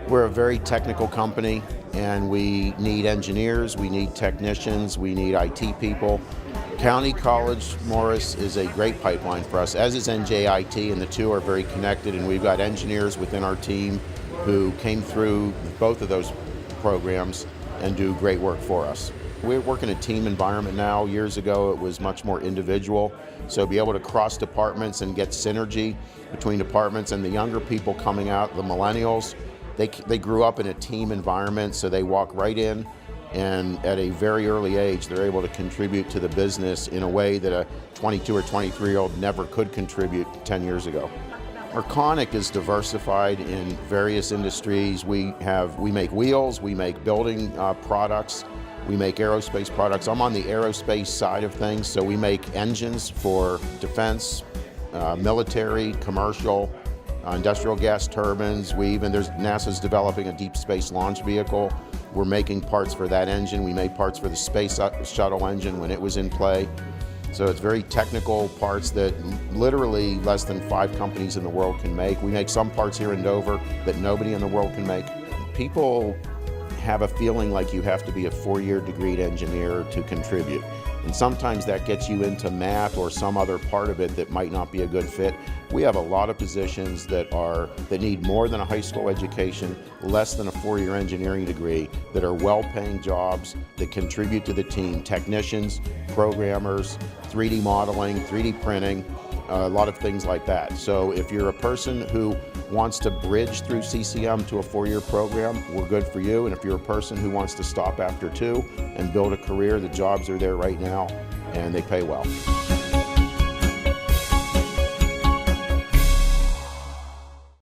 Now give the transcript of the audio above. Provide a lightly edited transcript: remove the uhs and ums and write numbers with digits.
We're a very technical company, and we need engineers, we need technicians, we need IT people. County College Morris is a great pipeline for us, as is NJIT, and the two are very connected, and we've got engineers within our team who came through both of those programs and do great work for us. We work in a team environment now. Years ago, it was much more individual. So be able to cross departments and get synergy between departments, and the younger people coming out, the millennials, they grew up in a team environment, so they walk right in, and at a very early age, they're able to contribute to the business in a way that a 22 or 23-year-old never could contribute 10 years ago. Arconic is diversified in various industries. We make wheels, we make building products, we make aerospace products. I'm on the aerospace side of things, so we make engines for defense, military, commercial, industrial gas turbines. NASA's developing a deep space launch vehicle. We're making parts for that engine. We made parts for the space shuttle engine when it was in play. So it's very technical parts that literally less than 5 companies in the world can make. We make some parts here in Dover that nobody in the world can make. People have a feeling like you have to be a 4-year degreed engineer to contribute. And sometimes that gets you into math or some other part of it that might not be a good fit. We have a lot of positions that need more than a high school education, less than a 4-year engineering degree, that are well-paying jobs that contribute to the team. Technicians, programmers, 3D modeling, 3D printing, a lot of things like that. So if you're a person who wants to bridge through CCM to a 4-year program, we're good for you. And if you're a person who wants to stop after 2 and build a career, the jobs are there right now and they pay well.